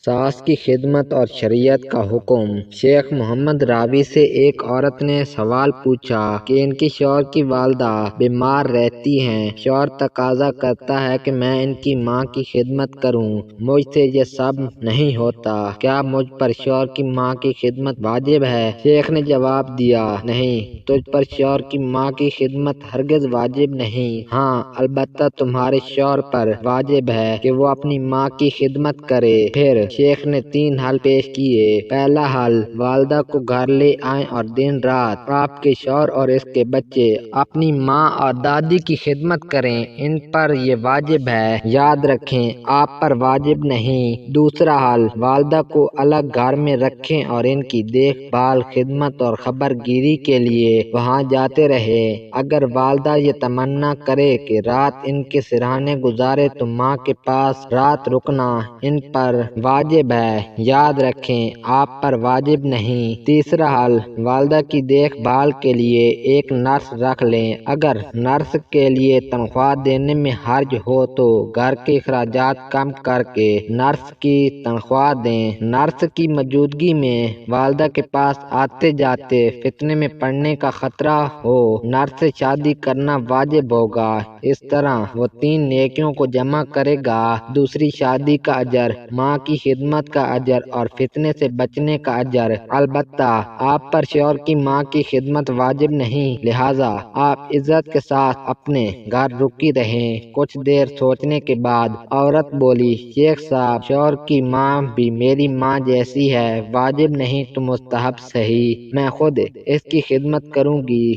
ساس کی خدمت اور شریعت کا حکم۔ شیخ محمد راوی سے ایک عورت نے سوال پوچھا کہ ان کی شوہر کی والدہ بیمار رہتی ہیں۔ شوہر تقاضا کرتا ہے کہ میں ان کی ماں کی خدمت کروں، مجھ سے یہ سب نہیں ہوتا، کیا مجھ پر شوہر کی ماں کی خدمت واجب ہے؟ شیخ نے جواب دیا، نہیں، تجھ پر شوہر کی ماں کی خدمت ہرگز واجب نہیں، ہاں البتہ تمہارے شوہر پر واجب ہے کہ وہ اپنی ماں کی خدمت کرے۔ پھر شیخ نے 3 حل پیش کیے۔ پہلا حل، والدہ کو گھر لے آئیں اور دن رات آپ کے شوہر اور اس کے بچے اپنی ماں اور دادی کی خدمت کریں، ان پر یہ واجب ہے، یاد رکھیں آپ پر واجب نہیں۔ دوسرا حل، والدہ کو الگ گھر میں رکھیں اور ان کی دیکھ بھال، خدمت اور خبر گیری کے لیے وہاں جاتے رہیں۔ اگر والدہ یہ تمنا کرے کہ رات ان کے سرہانے گزارے تو ماں کے پاس رات رکنا ان پر واجب ہے، یاد رکھیں آپ پر واجب نہیں۔ تیسرا حل، والدہ کی دیکھ بھال کے لیے ایک نرس رکھ لیں۔ اگر نرس کے لیے تنخواہ دینے میں حرج ہو تو گھر کے اخراجات کم کر کے نرس کی تنخواہ دیں۔ نرس کی موجودگی میں والدہ کے پاس آتے جاتے فتنے میں پڑنے کا خطرہ ہو، نرس سے شادی کرنا واجب ہوگا۔ اس طرح وہ 3 نیکیوں کو جمع کرے گا، دوسری شادی کا اجر، ماں کی خدمت کا اجر اور فتنے سے بچنے کا اجر۔ البتہ آپ پر شوہر کی ماں کی خدمت واجب نہیں، لہٰذا آپ عزت کے ساتھ اپنے گھر رکی رہیں۔ کچھ دیر سوچنے کے بعد عورت بولی، شیخ صاحب، شوہر کی ماں بھی میری ماں جیسی ہے، واجب نہیں تو مستحب صحیح، میں خود اس کی خدمت کروں گی۔